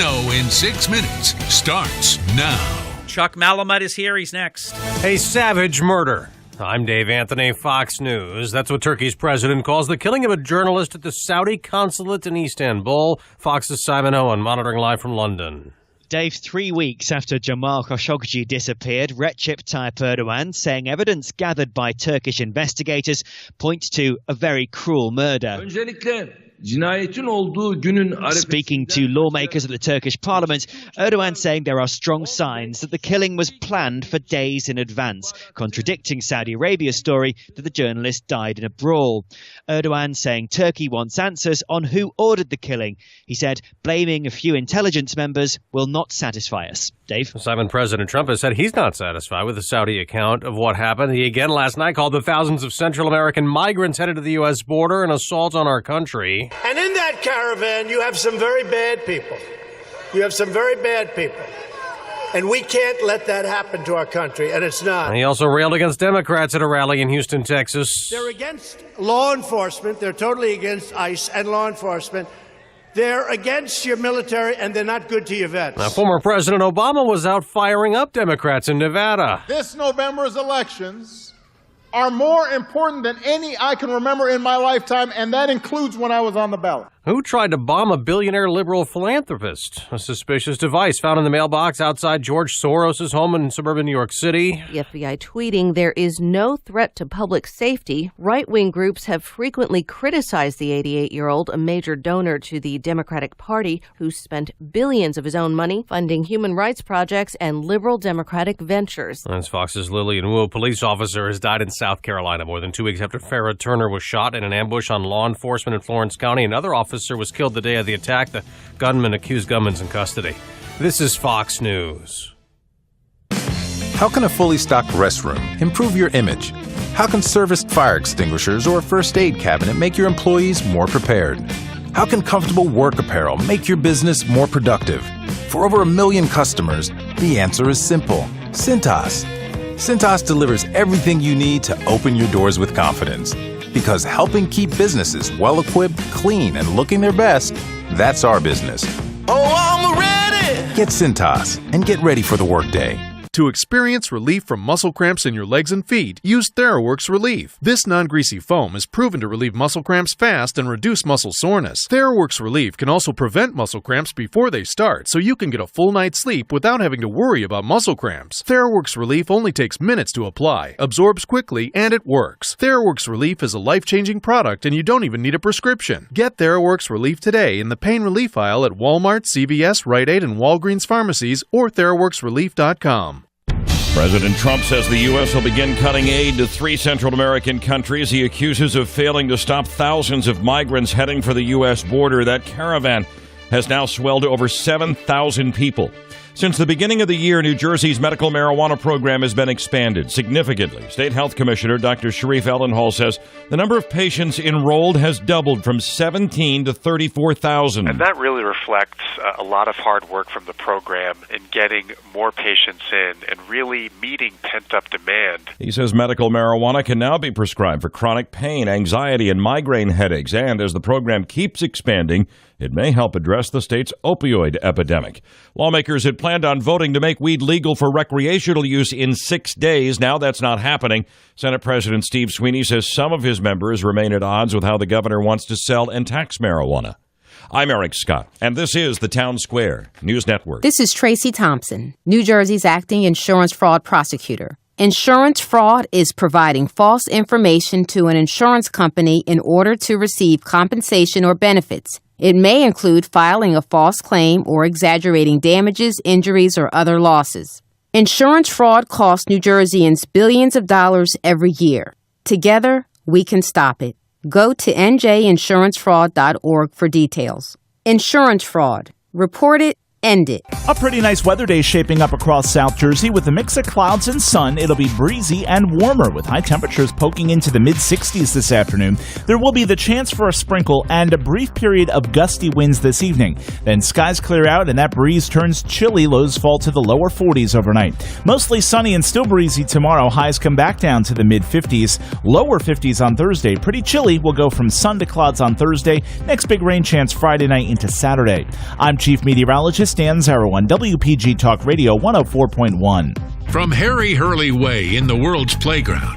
know in 6 minutes starts now. Chuck Malamut is here. He's next. A savage murder. I'm Dave Anthony, Fox News. That's what Turkey's president calls the killing of a journalist at the Saudi consulate in Istanbul. Fox's Simon Owen monitoring live from London. Dave, 3 weeks after Jamal Khashoggi disappeared, Recep Tayyip Erdogan saying evidence gathered by Turkish investigators points to a very cruel murder. Speaking to lawmakers at the Turkish parliament, Erdogan saying there are strong signs that the killing was planned for days in advance, contradicting Saudi Arabia's story that the journalist died in a brawl. Erdogan saying Turkey wants answers on who ordered the killing. He said blaming a few intelligence members will not satisfy us. Dave? Simon, President Trump has said he's not satisfied with the Saudi account of what happened. He again last night called the thousands of Central American migrants headed to the U.S. border an assault on our country. And in that caravan, you have some very bad people. And we can't let that happen to our country, and it's not. And he also railed against Democrats at a rally in Houston, Texas. They're against law enforcement. They're totally against ICE and law enforcement. They're against your military, and they're not good to your vets. Now, former President Obama was out firing up Democrats in Nevada. This November's elections are more important than any I can remember in my lifetime, and that includes when I was on the ballot. Who tried to bomb a billionaire liberal philanthropist? A suspicious device found in the mailbox outside George Soros' home in suburban New York City. The FBI tweeting, "There is no threat to public safety." Right-wing groups have frequently criticized the 88-year-old, a major donor to the Democratic Party, who spent billions of his own money funding human rights projects and liberal Democratic ventures. As Fox's Lillian Wu, a police officer, has died in South Carolina more than 2 weeks after Farrah Turner was shot in an ambush on law enforcement in Florence County. Another officer was killed the day of the attack. The gunman accused gunman's in custody. This is Fox News. How can a fully stocked restroom improve your image? How can serviced fire extinguishers or a first aid cabinet make your employees more prepared? How can comfortable work apparel make your business more productive? For over 1 million customers, the answer is simple. Cintas. Cintas delivers everything you need to open your doors with confidence. Because helping keep businesses well-equipped, clean, and looking their best, that's our business. Oh, I'm ready! Get Cintas and get ready for the workday. To experience relief from muscle cramps in your legs and feet, use TheraWorks Relief. This non-greasy foam is proven to relieve muscle cramps fast and reduce muscle soreness. TheraWorks Relief can also prevent muscle cramps before they start, so you can get a full night's sleep without having to worry about muscle cramps. TheraWorks Relief only takes minutes to apply, absorbs quickly, and it works. TheraWorks Relief is a life-changing product, and you don't even need a prescription. Get TheraWorks Relief today in the pain relief aisle at Walmart, CVS, Rite Aid, and Walgreens pharmacies, or TheraWorksRelief.com. President Trump says the U.S. will begin cutting aid to 3 Central American countries he accuses of failing to stop thousands of migrants heading for the U.S. border. That caravan has now swelled to over 7,000 people. Since the beginning of the year, New Jersey's medical marijuana program has been expanded significantly. State Health Commissioner Dr. Sharif Ellenhall says the number of patients enrolled has doubled from 17 to 34,000. And that really reflects a lot of hard work from the program in getting more patients in and really meeting pent-up demand. He says medical marijuana can now be prescribed for chronic pain, anxiety, and migraine headaches. And as the program keeps expanding, it may help address the state's opioid epidemic. Lawmakers had planned on voting to make weed legal for recreational use in 6 days. Now that's not happening. Senate President Steve Sweeney says some of his members remain at odds with how the governor wants to sell and tax marijuana. I'm Eric Scott, and this is the Town Square News Network. This is Tracy Thompson, New Jersey's acting insurance fraud prosecutor. Insurance fraud is providing false information to an insurance company in order to receive compensation or benefits. It may include filing a false claim or exaggerating damages, injuries, or other losses. Insurance fraud costs New Jerseyans billions of dollars every year. Together, we can stop it. Go to njinsurancefraud.org for details. Insurance fraud. Report it. End it. A pretty nice weather day shaping up across South Jersey with a mix of clouds and sun. It'll be breezy and warmer with high temperatures poking into the mid-60s this afternoon. There will be the chance for a sprinkle and a brief period of gusty winds this evening. Then skies clear out and that breeze turns chilly. Lows fall to the lower 40s overnight. Mostly sunny and still breezy tomorrow. Highs come back down to the mid-50s. Lower 50s on Thursday. Pretty chilly. We'll go from sun to clouds on Thursday. Next big rain chance Friday night into Saturday. I'm Chief Meteorologist is Dan Zarrow on WPG Talk Radio 104.1. From Harry Hurley Way in the world's playground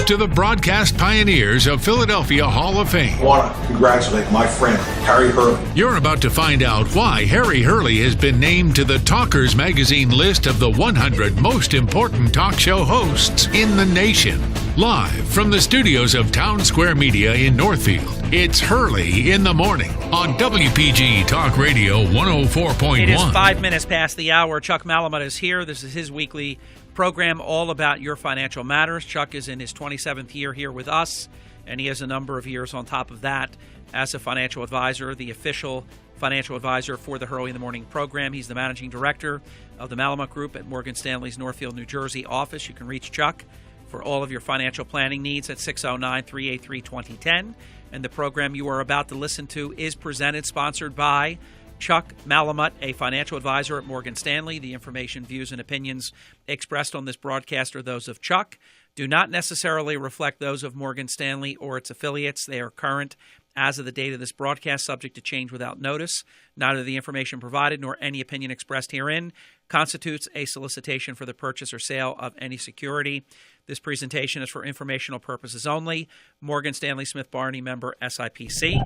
to the broadcast pioneers of Philadelphia Hall of Fame. I want to congratulate my friend, Harry Hurley. You're about to find out why Harry Hurley has been named to the Talkers Magazine list of the 100 most important talk show hosts in the nation. Live from the studios of Town Square Media in Northfield, it's Hurley in the Morning on WPG Talk Radio 104.1. It is 5 minutes past the hour. Chuck Malamut is here. This is his weekly program all about your financial matters. Chuck is in his 27th year here with us, and he has a number of years on top of that as a financial advisor, the official financial advisor for the Hurley in the Morning program. He's the managing director of the Malamut Group at Morgan Stanley's Northfield, New Jersey office. You can reach Chuck for all of your financial planning needs at 609-383-2010. And the program you are about to listen to is sponsored by Chuck Malamut, a financial advisor at Morgan Stanley. The information, views, and opinions expressed on this broadcast are those of Chuck, do not necessarily reflect those of Morgan Stanley or its affiliates. They are current as of the date of this broadcast, subject to change without notice. Neither the information provided nor any opinion expressed herein constitutes a solicitation for the purchase or sale of any security. This presentation is for informational purposes only. Morgan Stanley Smith Barney, member SIPC.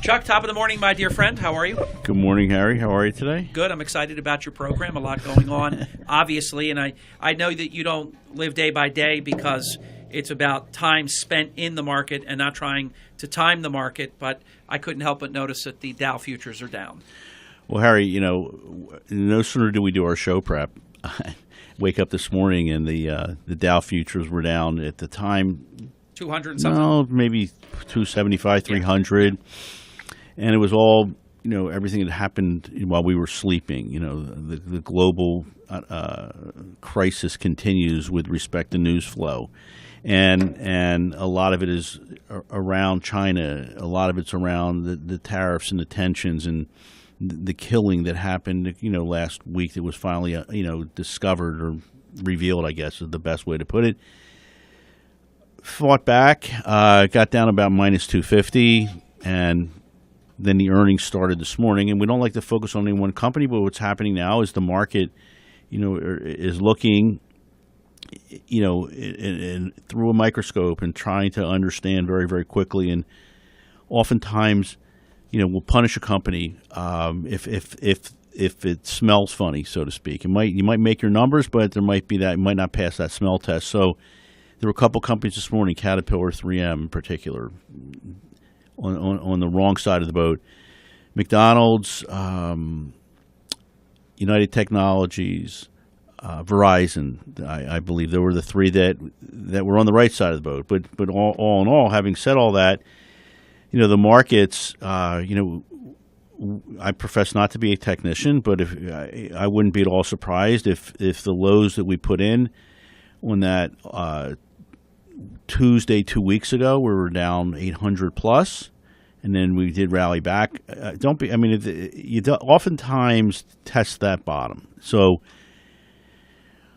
Chuck, top of the morning, my dear friend. How are you? Good morning, Harry. How are you today? Good. I'm excited about your program. A lot going on, obviously. And I know that you don't live day by day because it's about time spent in the market and not trying to time the market. But I couldn't help but notice that the Dow futures are down. Well, Harry, no sooner do we do our show prep, wake up this morning and the Dow futures were down at the time 200 something. No, maybe 275, 300, and it was all everything that happened while we were sleeping. The global crisis continues with respect to news flow, and a lot of it is around China. A lot of it's around the tariffs and the tensions and the killing that happened, last week that was finally, discovered or revealed, I guess is the best way to put it. Fought back, got down about minus 250, and then the earnings started this morning. And we don't like to focus on any one company, but what's happening now is the market, is looking, through a microscope and trying to understand very, very quickly. And oftentimes, we'll punish a company if it smells funny, so to speak. You might make your numbers, but there might be that you might not pass that smell test. So there were a couple companies this morning, Caterpillar, 3M in particular, on the wrong side of the boat. McDonald's, United Technologies, Verizon. I believe there were the three that were on the right side of the boat. But all in all, having said all that, the markets, I profess not to be a technician, but if I wouldn't be at all surprised if the lows that we put in on that Tuesday 2 weeks ago, we were down 800 plus, and then we did rally back. You oftentimes test that bottom. So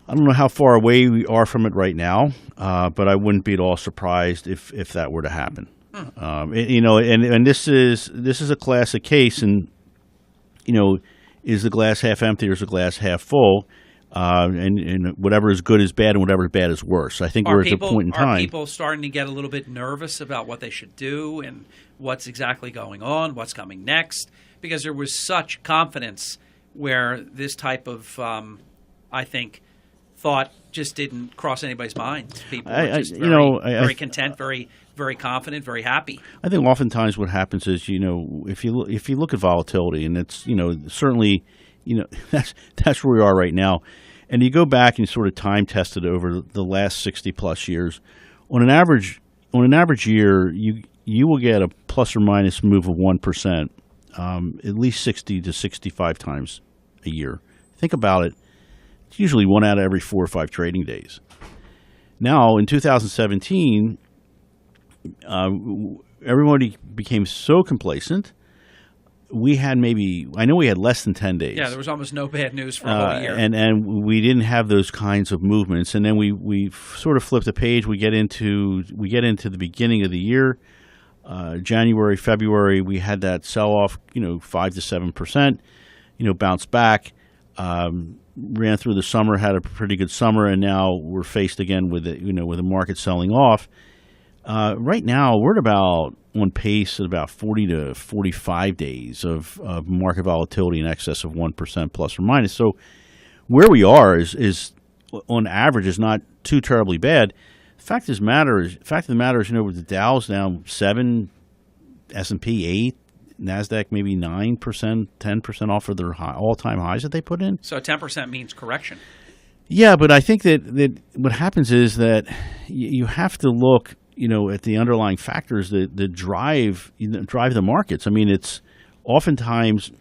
I don't know how far away we are from it right now, but I wouldn't be at all surprised if that were to happen. And this is a classic case, and is the glass half empty or is the glass half full? And whatever is good is bad, and whatever is bad is worse. I think we're at the point in time. Are people starting to get a little bit nervous about what they should do and what's exactly going on, what's coming next? Because there was such confidence where this type of, I think, thought just didn't cross anybody's mind. People were just very content, very confident, very happy. I think oftentimes what happens is, if you look at volatility, and it's, certainly, that's where we are right now, and you go back and sort of time test it over the last 60 plus years. On an average year, you will get a plus or minus move of 1%, at least 60 to 65 times a year. Think about it. It's usually 1 out of every 4 or 5 trading days. Now, in 2017, everybody became so complacent. We had I know we had less than 10 days. Yeah, there was almost no bad news for a whole year. And we didn't have those kinds of movements. And then we sort of flipped the page. We get into the beginning of the year. January, February, we had that sell-off, 5 to 7%. bounced back, ran through the summer, had a pretty good summer, and now we're faced again with with the market selling off. Right now, we're on pace at about 40 to 45 days of market volatility in excess of 1% plus or minus. So where we are is on average is not too terribly bad. Fact of the matter is, the Dow's down 7, S&P 8, NASDAQ maybe 9%, 10% off of their all-time highs that they put in. So 10% means correction. Yeah, but I think that what happens is that you have to look, at the underlying factors that drive the markets. I mean, it's oftentimes,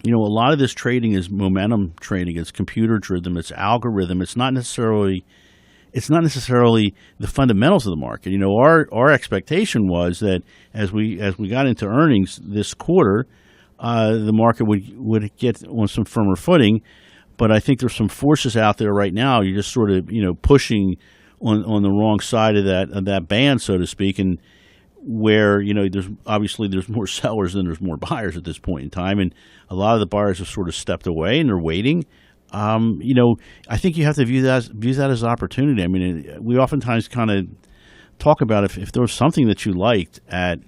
a lot of this trading is momentum trading. It's computer driven. It's algorithm. It's not necessarily the fundamentals of the market. Our expectation was that as we got into earnings this quarter, the market would get on some firmer footing. But I think there's some forces out there right now. You're just sort of pushing on the wrong side of that band, so to speak, and where there's more sellers than there's more buyers at this point in time, and a lot of the buyers have sort of stepped away and they're waiting. I think you have to view that as opportunity. I mean, we oftentimes kind of talk about if there was something that you liked at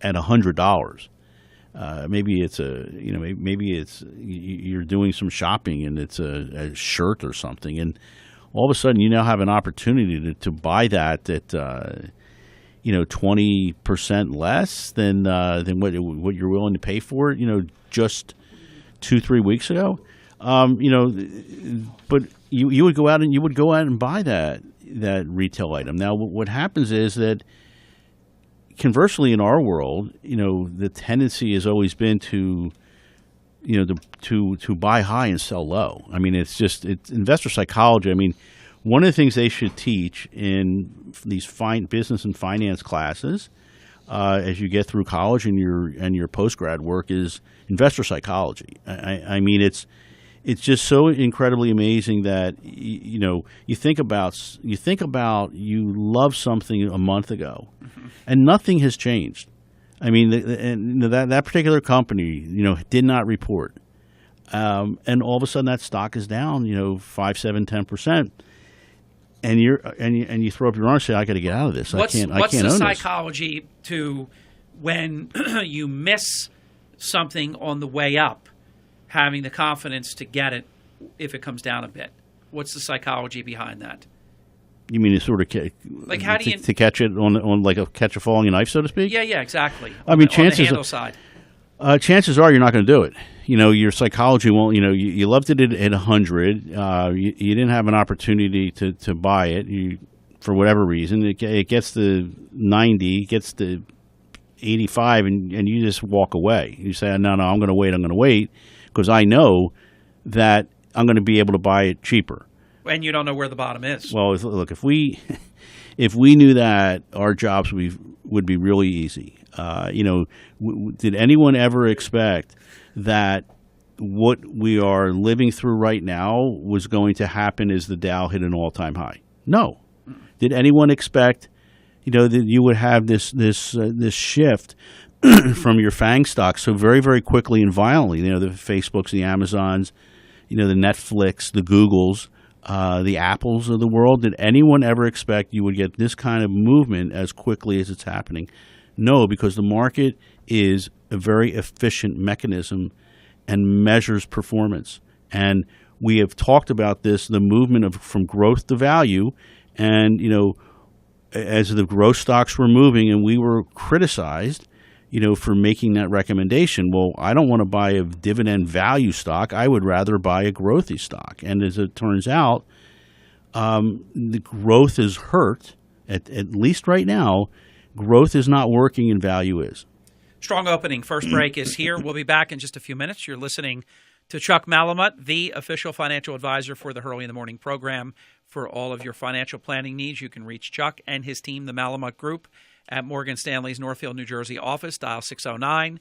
$100, maybe it's you're doing some shopping and it's a shirt or something, and all of a sudden you now have an opportunity to buy that at 20% less than what you're willing to pay for it. Just 2-3 weeks ago. But you would go out and buy that retail item. Now, what happens is that conversely, in our world, the tendency has always been to buy high and sell low. I mean, it's investor psychology. I mean, one of the things they should teach in these business and finance classes as you get through college and your post-grad work is investor psychology. I mean, it's just so incredibly amazing that you think about you love something a month ago, and nothing has changed. I mean, that particular company did not report, and all of a sudden that stock is down 5, 7, 10%, and you throw up your arms and say, I got to get out of this. I can't What's own the this. psychology to when you miss something on the way up, having the confidence to get it if it comes down a bit? What's the psychology behind that? You mean to sort of how do you to catch it on like catch a falling knife, so to speak? Yeah, exactly. I mean, on the handle side. Chances are you're not going to do it. Your psychology won't. You loved it at 100. You didn't have an opportunity to buy it. For whatever reason, it gets to 90, gets to 85, and you just walk away. You say, no, I'm going to wait because I know that I'm going to be able to buy it cheaper. And you don't know where the bottom is. Well, look, if we knew that, our jobs would be really easy. Did anyone ever expect that what we are living through right now was going to happen as the Dow hit an all-time high? No. Did anyone expect, that you would have this shift from your FANG stocks so very, very quickly and violently? The Facebooks, the Amazons, the Netflix, the Googles, the Apples of the world. Did anyone ever expect you would get this kind of movement as quickly as it's happening? No, because the market is a very efficient mechanism and measures performance. And we have talked about this, the movement from growth to value. And, as the growth stocks were moving and we were criticized, for making that recommendation. Well, I don't want to buy a dividend value stock. I would rather buy a growthy stock. And as it turns out, the growth is hurt, at least right now. Growth is not working and value is. Strong opening. First break is here. We'll be back in just a few minutes. You're listening to Chuck Malamut, the official financial advisor for the Hurley in the Morning program. For all of your financial planning needs, you can reach Chuck and his team, the Malamut Group, at Morgan Stanley's Northfield, New Jersey office. Dial 609-383-2010,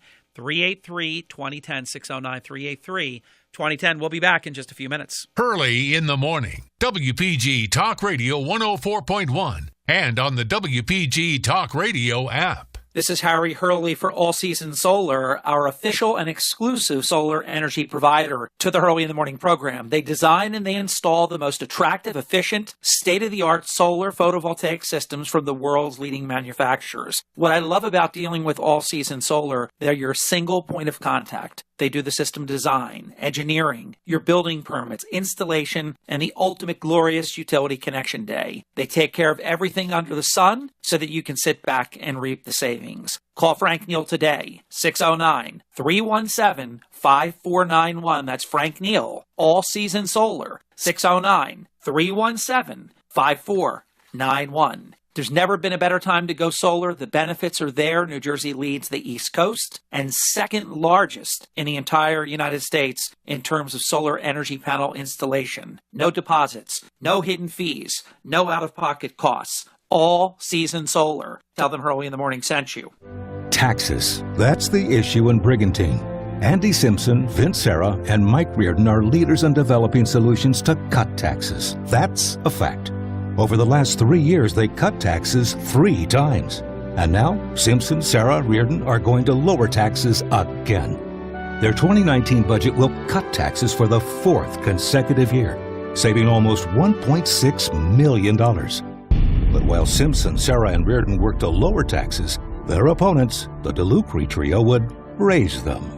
609-383-2010. We'll be back in just a few minutes. Hurley in the Morning. WPG Talk Radio 104.1 and on the WPG Talk Radio app. This is Harry Hurley for All Season Solar, our official and exclusive solar energy provider to the Hurley in the Morning program. They design and they install the most attractive, efficient, state-of-the-art solar photovoltaic systems from the world's leading manufacturers. What I love about dealing with All Season Solar, they're your single point of contact. They do the system design, engineering, your building permits, installation, and the ultimate glorious utility connection day. They take care of everything under the sun so that you can sit back and reap the savings. Call Frank Neal today, 609-317-5491. That's Frank Neal, All Season Solar, 609-317-5491. There's never been a better time to go solar. The benefits are there. New Jersey leads the East Coast and second largest in the entire United States in terms of solar energy panel installation. No deposits, no hidden fees, no out-of-pocket costs. All Season Solar. Tell them Hurley in the Morning sent you. Taxes. That's the issue in Brigantine. Andy Simpson, Vince Serra, and Mike Reardon are leaders in developing solutions to cut taxes. That's a fact. Over the last 3 years, they cut taxes 3 times. And now, Simpson, Serra, Reardon are going to lower taxes again. Their 2019 budget will cut taxes for the 4th consecutive year, saving almost $1.6 million. But while Simpson, Serra, and Reardon work to lower taxes, their opponents, the DeLucre Trio, would raise them.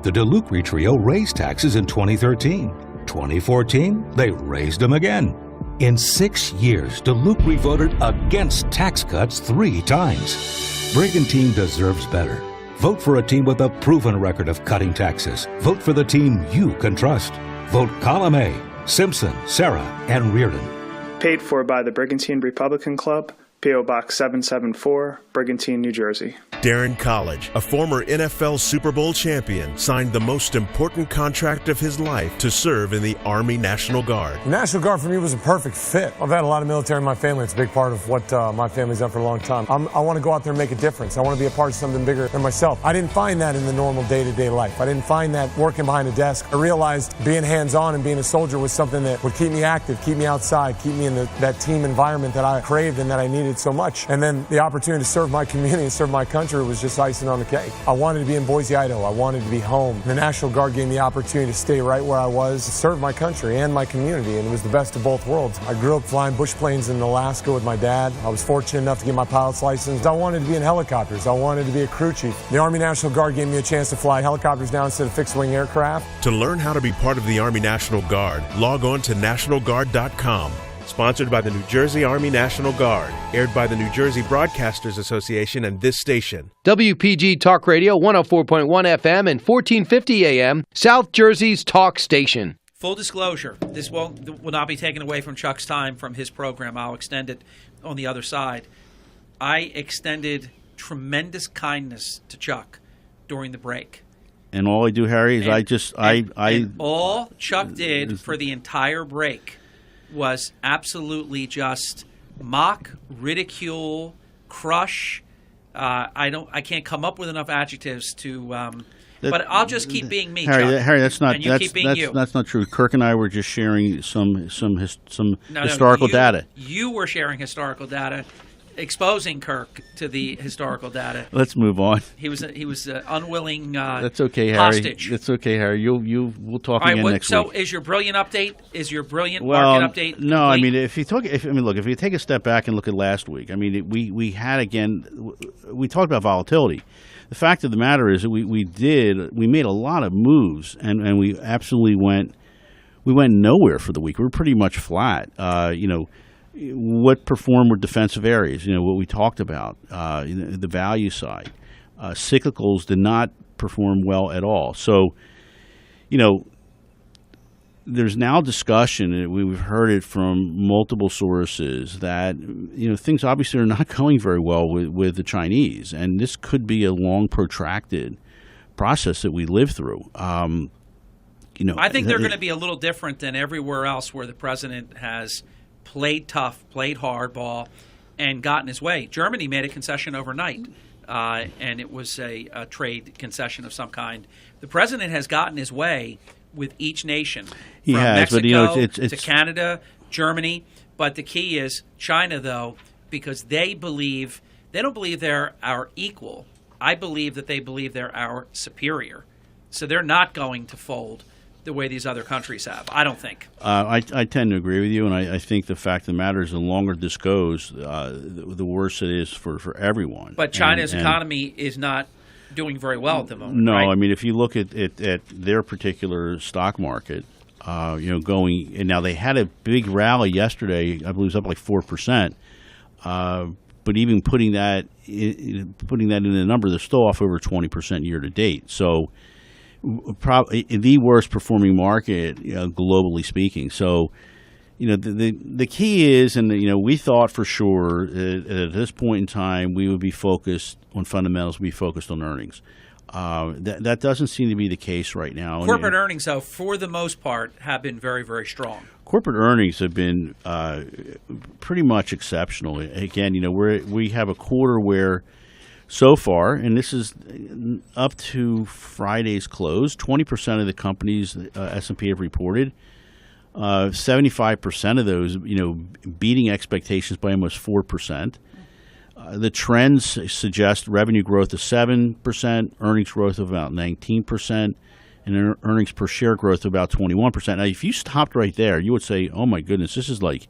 The DeLucre Trio raised taxes in 2013. 2014, they raised them again. In 6 years, DeLucre voted against tax cuts 3 times. Brigantine deserves better. Vote for a team with a proven record of cutting taxes. Vote for the team you can trust. Vote column A, Simpson, Serra, and Reardon. Paid for by the Brigantine Republican Club, P.O. Box 774, Brigantine, New Jersey. Darren College, a former NFL Super Bowl champion, signed the most important contract of his life to serve in the Army National Guard. The National Guard for me was a perfect fit. I've had a lot of military in my family. It's a big part of what my family's done for a long time. I want to go out there and make a difference. I want to be a part of something bigger than myself. I didn't find that in the normal day-to-day life. I didn't find that working behind a desk. I realized being hands-on and being a soldier was something that would keep me active, keep me outside, keep me in that team environment that I craved and that I needed so much. And then the opportunity to serve my community and serve my country was just icing on the cake. I wanted to be in Boise, Idaho. I wanted to be home. The National Guard gave me the opportunity to stay right where I was, serve my country and my community, and it was the best of both worlds. I grew up flying bush planes in Alaska with my dad. I was fortunate enough to get my pilot's license. I wanted to be in helicopters. I wanted to be a crew chief. The Army National Guard gave me a chance to fly helicopters now instead of fixed-wing aircraft. To learn how to be part of the Army National Guard, log on to nationalguard.com. Sponsored by the New Jersey Army National Guard. Aired by the New Jersey Broadcasters Association and this station. WPG Talk Radio, 104.1 FM and 1450 AM, South Jersey's talk station. Full disclosure, this will not be taken away from Chuck's time from his program. I'll extend it on the other side. I extended tremendous kindness to Chuck during the break. And all I do, Harry, is all Chuck did for the entire break was absolutely just mock, ridicule, crush. I can't come up with enough adjectives to. But I'll just keep being me, Harry. Chuck, Harry, that's not and you keep being you. That's not true. Kirk and I were just sharing some historical data. You were sharing historical data, exposing Kirk to the historical data. Let's move on. He was unwilling. That's okay, Harry. Hostage. That's okay, Harry. We'll talk All right, again next week. So, is your brilliant update? Is your brilliant market update? No, I mean, if you take a step back and look at last week, I mean, we talked about volatility. The fact of the matter is that we made a lot of moves, and we absolutely went nowhere for the week. We were pretty much flat. What performed were defensive areas, what we talked about, the value side. Cyclicals did not perform well at all. So, there's now discussion, and we've heard it from multiple sources, that things obviously are not going very well with the Chinese, and this could be a long, protracted process that we live through. I think they're going to be a little different than everywhere else where the president has played tough, played hardball, and gotten his way. Germany made a concession overnight, and it was a trade concession of some kind. The president has gotten his way with each nation, from Mexico to Canada, Germany. But the key is China, though, because they believe They don't believe they're our equal. I believe that they believe they're our superior. So they're not going to fold the way these other countries have, I don't think. I tend to agree with you, and I think the fact of the matter is the longer this goes, the worse it is for everyone. But China's economy is not doing very well at the moment. No, right? I mean, if you look at their particular stock market, going, and now they had a big rally yesterday. I believe it was up like 4%. But even putting that in a number, they're still off over 20% year to date. So, probably the worst performing market, globally speaking. So, the key is, and we thought for sure at this point in time we would be focused on fundamentals, be focused on earnings. That doesn't seem to be the case right now. Corporate earnings, though, for the most part, have been very, very strong. Corporate earnings have been pretty much exceptional. Again, we have a quarter where so far, and this is up to Friday's close, 20% of the companies S&P have reported, 75% of those, beating expectations by almost 4%. The trends suggest revenue growth of 7%, earnings growth of about 19%, and earnings per share growth of about 21%. Now, if you stopped right there, you would say, oh, my goodness, this is like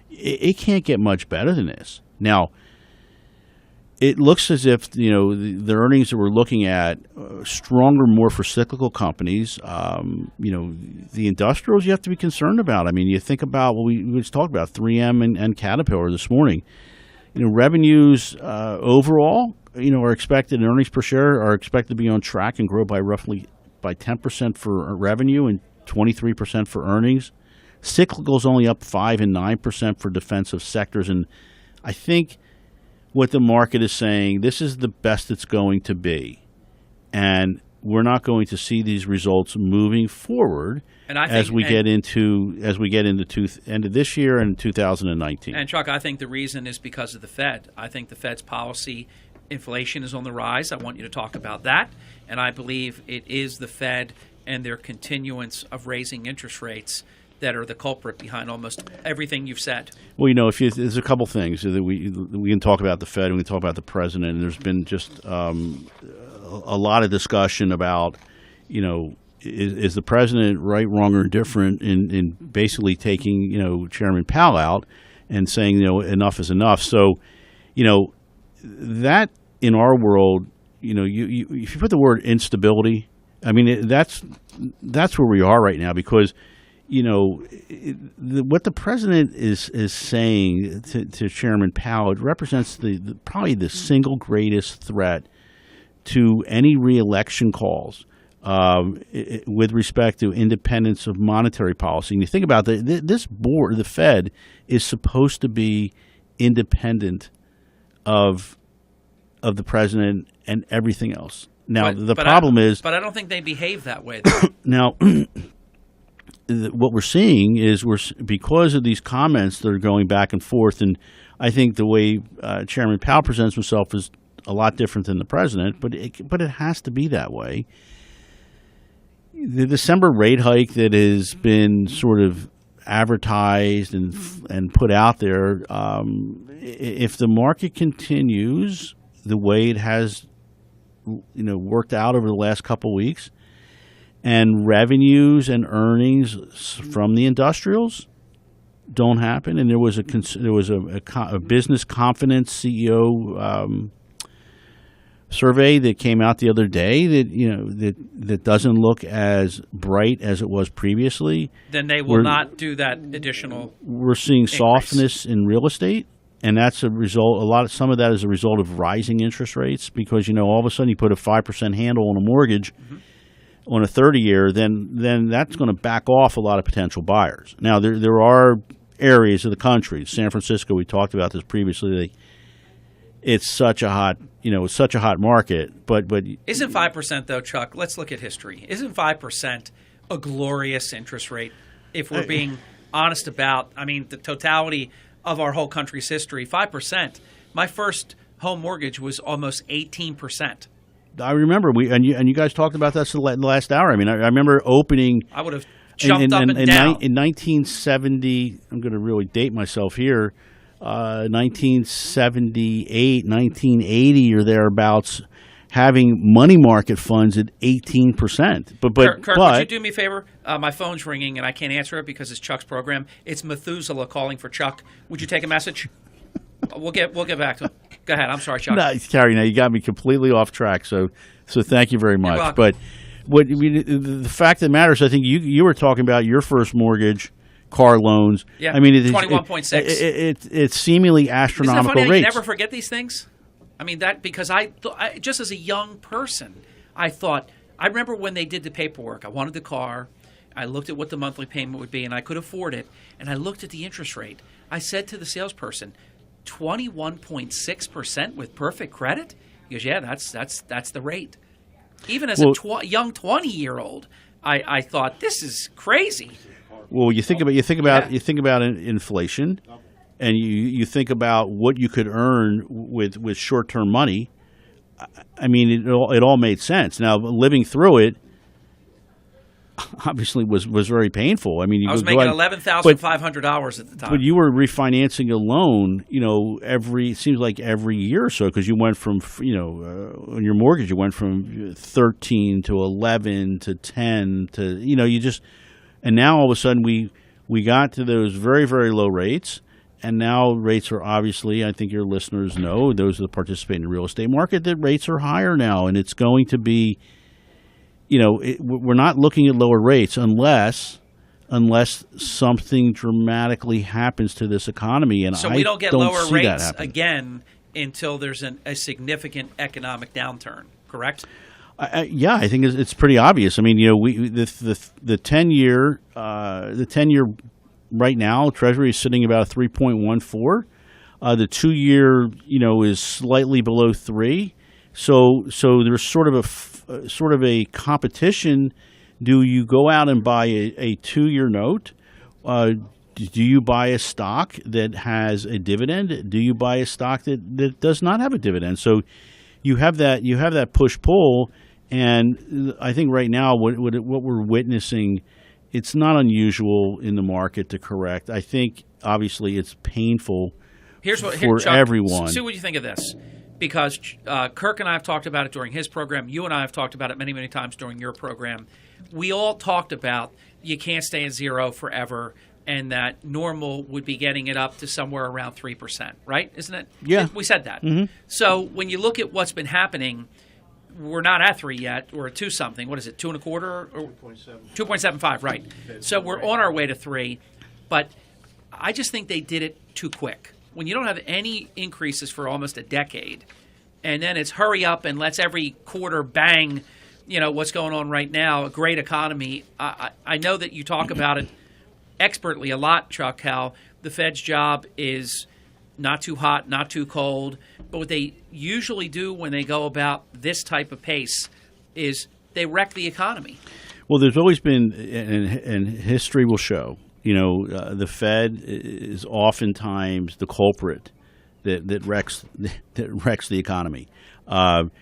it can't get much better than this. Now, it looks as if, the earnings that we're looking at, stronger more for cyclical companies. The industrials you have to be concerned about. I mean, you think about what we just talked about, 3M and Caterpillar this morning. Revenues overall, are expected, and earnings per share are expected to be on track and grow by 10% for revenue and 23% for earnings. Cyclical is only up 5 and 9% for defensive sectors, and I think what the market is saying, this is the best it's going to be, and we're not going to see these results moving forward as we get into end of this year and 2019. And Chuck, I think the reason is because of the Fed. I think the Fed's policy, inflation is on the rise. I want you to talk about that, and I believe it is the Fed and their continuance of raising interest rates that are the culprit behind almost everything you've said. Well, there's a couple things that we can talk about the Fed, and we can talk about the president. And there's been just a lot of discussion about, is the president right, wrong, or indifferent in basically taking, Chairman Powell out and saying, enough is enough. So, that in our world, if you put the word instability, I mean, that's where we are right now, because what the president is saying to Chairman Powell, it represents probably the single greatest threat to any reelection calls with respect to independence of monetary policy. And you think about this board, the Fed, is supposed to be independent of the president and everything else. Now, the problem is... But I don't think they behave that way. Now... What we're seeing is because of these comments that are going back and forth, and I think the way Chairman Powell presents himself is a lot different than the president, but it has to be that way. The December rate hike that has been sort of advertised and put out there, if the market continues the way it has, worked out over the last couple of weeks, and revenues and earnings from the industrials don't happen, and there was a business confidence CEO survey that came out the other day that doesn't look as bright as it was previously. Then they will not do that additional. We're seeing softness in real estate, and that's a result. Some of that is a result of rising interest rates, because all of a sudden you put a 5% handle on a mortgage. Mm-hmm. On a 30-year, then that's going to back off a lot of potential buyers. Now, there are areas of the country, San Francisco, we talked about this previously, it's such a hot market, but isn't 5% though, Chuck? Let's look at history. Isn't 5% a glorious interest rate if we're being honest about, the totality of our whole country's history? 5%. My first home mortgage was almost 18%. I remember you guys talked about this in the last hour. I remember opening. I would have jumped up and down. In 1970, I'm going to really date myself here. 1978, 1980 or thereabouts, having money market funds at 18%. But Kirk, would you do me a favor? My phone's ringing and I can't answer it because it's Chuck's program. It's Methuselah calling for Chuck. Would you take a message? We'll get back to him. Go ahead. I'm sorry, Chuck. No, Carrie, now you got me completely off track. So thank you very much. welcome. But the fact of the matter is, I think you were talking about your first mortgage, car loans. Yeah, I mean, 21.6. It's seemingly astronomical Isn't it funny rates. that you never forget these things? I mean, that because I just as a young person, I remember when they did the paperwork. I wanted the car. I looked at what the monthly payment would be, and I could afford it. And I looked at the interest rate. I said to the salesperson, 21.6% with perfect credit? He goes, yeah, that's the rate. Even as a young 20-year-old, I thought this is crazy. Well, you think about inflation, and you think about what you could earn with short-term money. I mean, it all made sense. Now, living through it obviously was very painful. I mean, I was making $11,500 at the time. But you were refinancing a loan, it seems like every year or so, because you went from, on your mortgage, you went from 13 to 11 to 10 to, and now all of a sudden we got to those very, very low rates. And now rates are obviously, I think your listeners know, those that participate in the real estate market, that rates are higher now. And it's going to be, we're not looking at lower rates unless something dramatically happens to this economy. And so we don't get lower see rates again until there's a significant economic downturn, correct? Yeah, I think it's pretty obvious. I mean, the 10-year right now, Treasury is sitting about a 3.14. The 2-year, is slightly below 3. So there's sort of a competition. Do you go out and buy a 2-year note? Do you buy a stock that has a dividend? Do you buy a stock that does not have a dividend? So you have that push pull, and I think right now what we're witnessing, it's not unusual in the market to correct. I think obviously it's painful for Chuck, everyone. See what you think of this. Because Kirk and I have talked about it during his program. You and I have talked about it many, many times during your program. We all talked about you can't stay at zero forever, and that normal would be getting it up to somewhere around 3%, right? Isn't it? Yeah. We said that. Mm-hmm. So when you look at what's been happening, we're not at 3 yet. We're at 2 something. What is it, 2.25? Or 2.75, right. So we're on our way to 3. But I just think they did it too quick. When you don't have any increases for almost a decade, and then it's hurry up and let's every quarter bang, what's going on right now, a great economy. I know that you talk about it expertly a lot, Chuck, how the Fed's job is not too hot, not too cold. But what they usually do when they go about this type of pace is they wreck the economy. Well, there's always been, and history will show, the Fed is oftentimes the culprit that wrecks the economy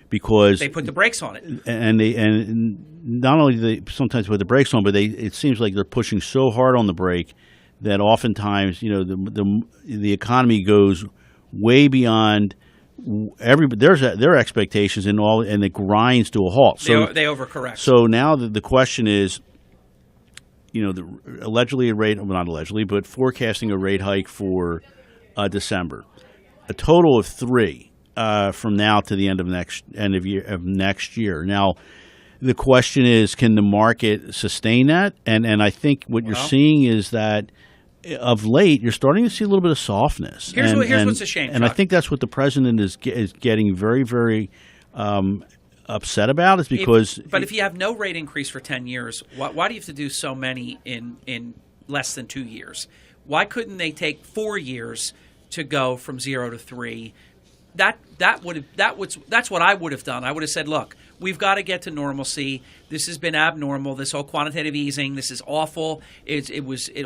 because they put the brakes on it, and not only do they sometimes put the brakes on, but it seems like they're pushing so hard on the brake that oftentimes the economy goes way beyond their expectations and it grinds to a halt. So they overcorrect. So now the question is, but forecasting a rate hike for December, a total of 3 from now to the end of next year. Now, the question is, can the market sustain that? And I think what you're seeing is that of late you're starting to see a little bit of softness. Here's what's a shame, and Chuck. I think that's what the president is getting very, very upset about, is because. But if you have no rate increase for 10 years, why do you have to do so many in less than 2 years? Why couldn't they take 4 years to go from 0 to 3? That's what I would have done. I would have said, look, we've got to get to normalcy. This has been abnormal. This whole quantitative easing, this is awful.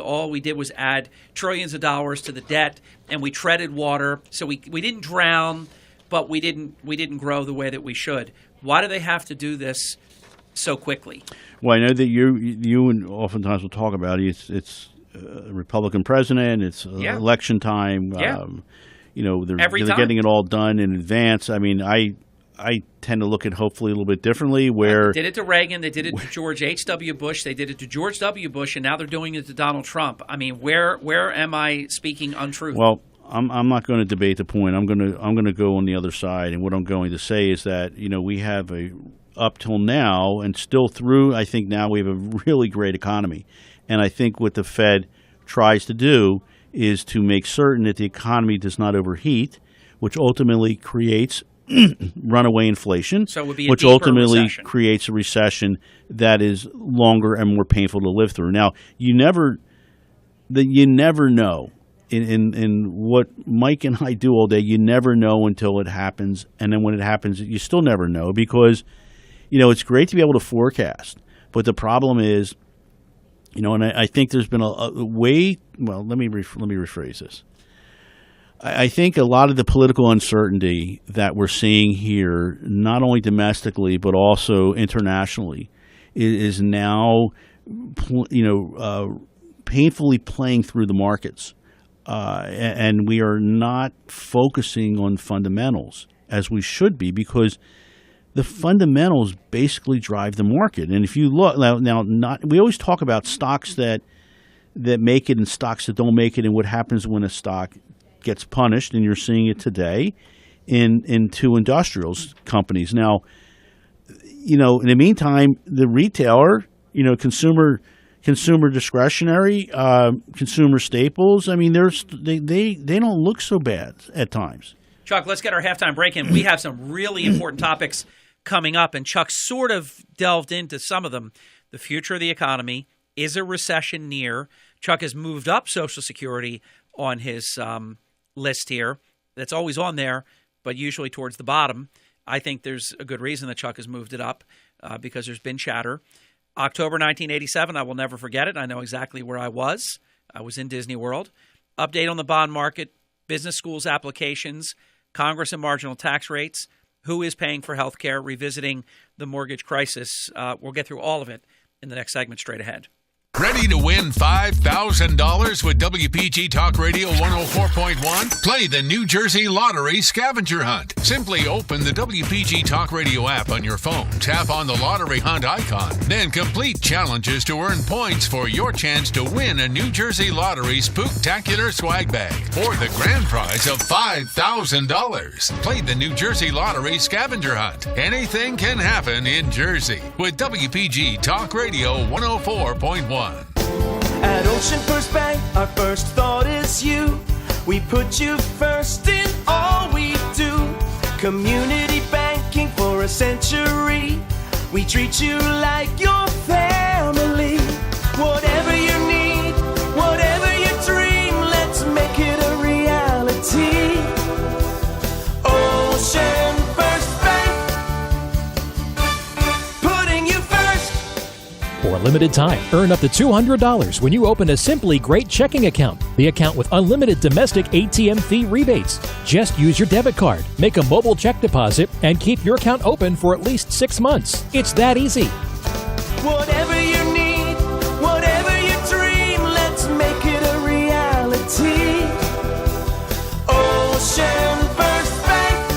All we did was add trillions of dollars to the debt, and we treaded water. So we didn't drown, but we didn't grow the way that we should. Why do they have to do this so quickly? Well, I know that you and oftentimes will talk about it. It's Republican president. It's election time. Yeah. They're getting it all done in advance. I mean, I tend to look at hopefully a little bit differently. Where they did it to Reagan, they did it to George H.W. Bush, they did it to George W. Bush, and now they're doing it to Donald Trump. I mean, where am I speaking untruth? Well, I'm not going to debate the point. I'm going to go on the other side, and what I'm going to say is that we have up till now and still through. I think now we have a really great economy, and I think what the Fed tries to do is to make certain that the economy does not overheat, which ultimately creates runaway inflation, so it would be which ultimately creates a recession that is longer and more painful to live through. Now, you never know. In what Mike and I do all day, you never know until it happens, and then when it happens, you still never know because, it's great to be able to forecast, but the problem is, and I think there's been a way. Well, let me rephrase this. I think a lot of the political uncertainty that we're seeing here, not only domestically but also internationally, is now, painfully playing through the markets, and we are not focusing on fundamentals as we should be because the fundamentals basically drive the market. And if you look we always talk about stocks that make it and stocks that don't make it, and what happens when a stock gets punished, and you're seeing it today in two industrials companies. Now, in the meantime, the retailer, consumer discretionary, consumer staples. I mean, they don't look so bad at times. Chuck, let's get our halftime break in. We have some really important topics coming up, and Chuck sort of delved into some of them. The future of the economy. Is a recession near? Chuck has moved up Social Security on his list here. That's always on there, but usually towards the bottom. I think there's a good reason that Chuck has moved it up because there's been chatter. October 1987, I will never forget it. I know exactly where I was. I was in Disney World. Update on the bond market, business schools applications, Congress and marginal tax rates, who is paying for health care, revisiting the mortgage crisis. We'll get through all of it in the next segment straight ahead. Ready to win $5,000 with WPG Talk Radio 104.1? Play the New Jersey Lottery Scavenger Hunt. Simply open the WPG Talk Radio app on your phone, tap on the Lottery Hunt icon, then complete challenges to earn points for your chance to win a New Jersey Lottery Spooktacular Swag Bag or the grand prize of $5,000. Play the New Jersey Lottery Scavenger Hunt. Anything can happen in Jersey with WPG Talk Radio 104.1. At Ocean First Bank, our first thought is you. We put you first in all we do. Community banking for a century. We treat you like your family. Whatever you need, whatever you dream, let's make it a reality. Ocean First Bank, putting you first. For a limited time, earn up to $200 when you open a Simply Great checking account. The account with unlimited domestic ATM fee rebates. Just use your debit card, make a mobile check deposit, and keep your account open for at least 6 months. It's that easy. Whatever you need, whatever you dream, let's make it a reality. Ocean First Bank,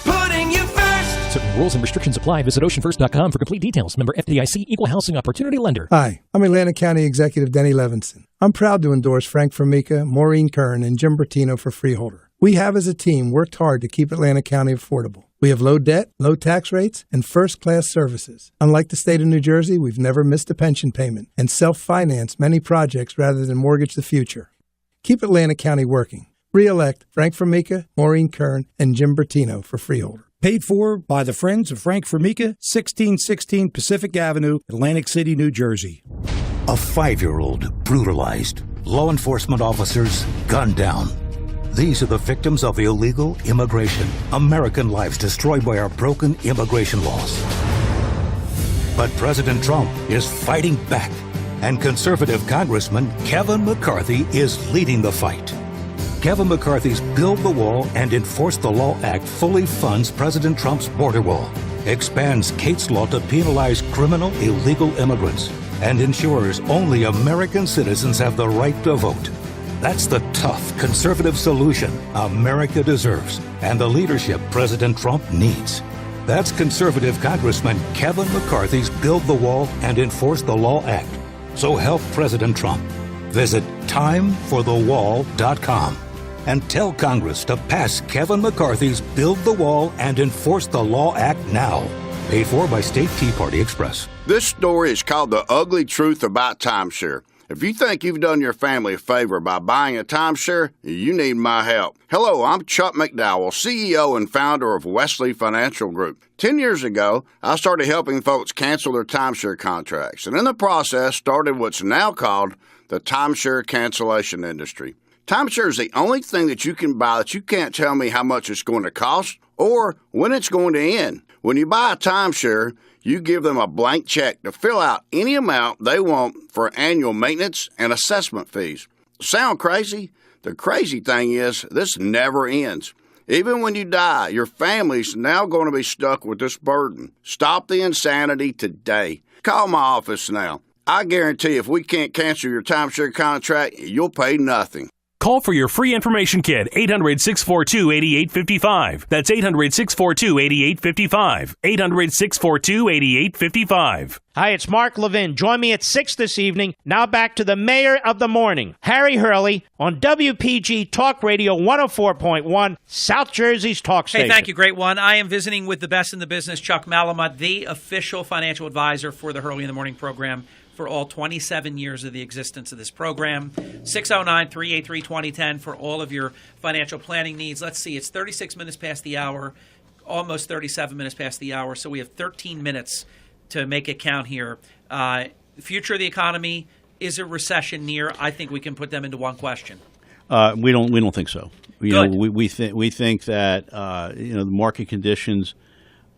putting you first. Certain rules and restrictions apply. Visit oceanfirst.com for complete details. Member FDIC, Equal Housing Opportunity Lender. Hi, I'm Atlantic County Executive Denny Levinson. I'm proud to endorse Frank Formica, Maureen Kern, and Jim Bertino for Freeholder. We have, as a team, worked hard to keep Atlantic County affordable. We have low debt, low tax rates, and first-class services. Unlike the state of New Jersey, we've never missed a pension payment and self-financed many projects rather than mortgage the future. Keep Atlantic County working. Re-elect Frank Formica, Maureen Kern, and Jim Bertino for Freeholder. Paid for by the Friends of Frank Formica, 1616 Pacific Avenue, Atlantic City, New Jersey. A 5-year-old brutalized. Law enforcement officers gunned down. These are the victims of illegal immigration. American lives destroyed by our broken immigration laws. But President Trump is fighting back. And conservative Congressman Kevin McCarthy is leading the fight. Kevin McCarthy's Build the Wall and Enforce the Law Act fully funds President Trump's border wall, expands Kate's Law to penalize criminal illegal immigrants, and ensures only American citizens have the right to vote. That's the tough, conservative solution America deserves and the leadership President Trump needs. That's conservative Congressman Kevin McCarthy's Build the Wall and Enforce the Law Act. So help President Trump. Visit timeforthewall.com and tell Congress to pass Kevin McCarthy's Build the Wall and Enforce the Law Act now. Paid for by State Tea Party Express. This story is called The Ugly Truth About Timeshare. If you think you've done your family a favor by buying a timeshare, you need my help. Hello, I'm Chuck McDowell, CEO and founder of Wesley Financial Group. 10 years ago, I started helping folks cancel their timeshare contracts, and in the process started what's now called the timeshare cancellation industry. Timeshare is the only thing that you can buy that you can't tell me how much it's going to cost or when it's going to end. When you buy a timeshare, you give them a blank check to fill out any amount they want for annual maintenance and assessment fees. Sound crazy? The crazy thing is, this never ends. Even when you die, your family's now going to be stuck with this burden. Stop the insanity today. Call my office now. I guarantee if we can't cancel your timeshare contract, you'll pay nothing. Call for your free information kit, 800-642-8855. That's 800-642-8855. 800-642-8855. Hi, it's Mark Levin. Join me at 6 this evening. Now back to the Mayor of the Morning, Harry Hurley, on WPG Talk Radio 104.1, South Jersey's talk station. Hey, thank you, great one. I am visiting with the best in the business, Chuck Malamut, the official financial advisor for the Hurley in the Morning program for all 27 years of the existence of this program. 609-383-2010 for all of your financial planning needs. Let's see, it's 36 minutes past the hour, almost 37 minutes past the hour, so we have 13 minutes to make it count here. Future of the economy, is a recession near? I think we can put them into one question. We don't think so. Good. We think that the market conditions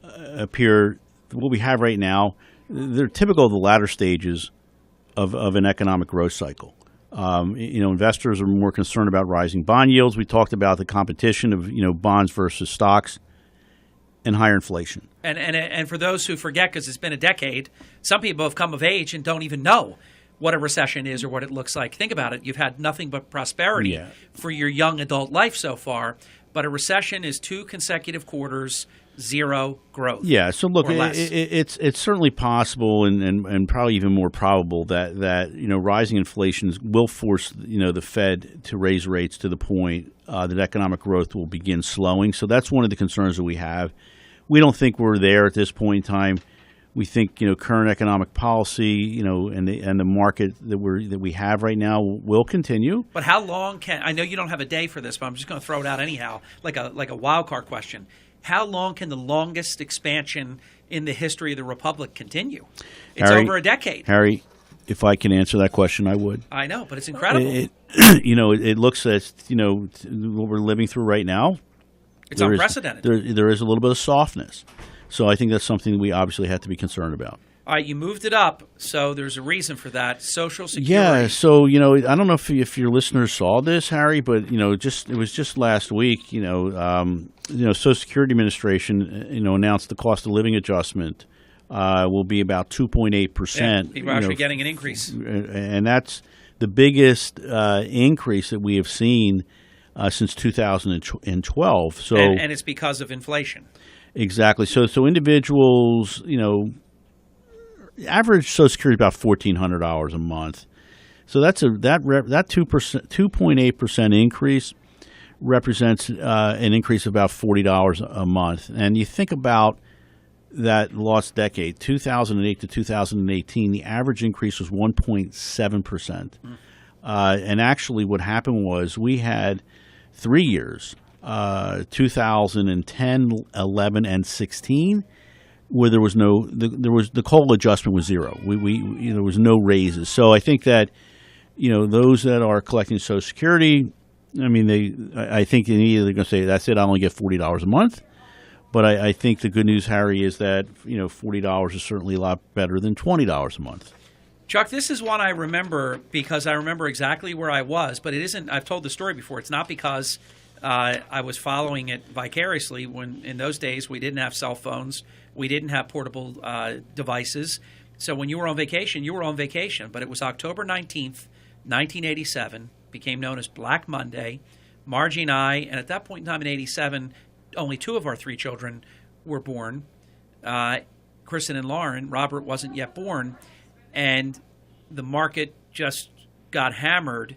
appear, what we have right now, they're typical of the latter stages of an economic growth cycle. Investors are more concerned about rising bond yields. We talked about the competition of bonds versus stocks and higher inflation. And for those who forget, because it's been a decade, some people have come of age and don't even know what a recession is or what it looks like. Think about it. You've had nothing but prosperity for your young adult life so far, but a recession is 2 consecutive quarters, zero growth. Yeah, so look, it's certainly possible and probably even more probable that rising inflation will force the Fed to raise rates to the point that economic growth will begin slowing. So that's one of the concerns that we have. We don't think we're there at this point in time. We think current economic policy and the market that we have right now will continue. But how long can, I know you don't have a day for this, but I'm just going to throw it out anyhow, like a wild card question. How long can the longest expansion in the history of the Republic continue? It's over a decade. Harry, if I can answer that question, I would. I know, but it's incredible. It looks at what we're living through right now. It's unprecedented. There is a little bit of softness. So I think that's something we obviously have to be concerned about. All right, you moved it up, so there's a reason for that. Social Security. Yeah, so I don't know if your listeners saw this, Harry, but it was just last week. Social Security Administration announced the cost of living adjustment will be about 2.8%. People are actually getting an increase, and that's the biggest increase that we have seen since 2012. So, and it's because of inflation. Exactly. So individuals, average Social Security about $1,400 a month. So that 2.8% increase represents an increase of about $40 a month. And you think about that lost decade, 2008 to 2018, the average increase was 1.7%. And actually, what happened was we had 3 years. 2010, 11, and 16, where there was the COLA adjustment was zero. There was no raises. So I think that those that are collecting Social Security, I think they're going to say that's it. I only get $40 a month. But I think the good news, Harry, is that $40 is certainly a lot better than $20 a month. Chuck, this is one I remember because I remember exactly where I was, but it isn't. I've told the story before. It's not because I was following it vicariously when in those days we didn't have cell phones. We didn't have portable devices. So when you were on vacation, you were on vacation. But it was October 19th, 1987, became known as Black Monday. Margie and I, and at that point in time in 87, only 2 of our 3 children were born, Kristen and Lauren. Robert wasn't yet born. And the market just got hammered.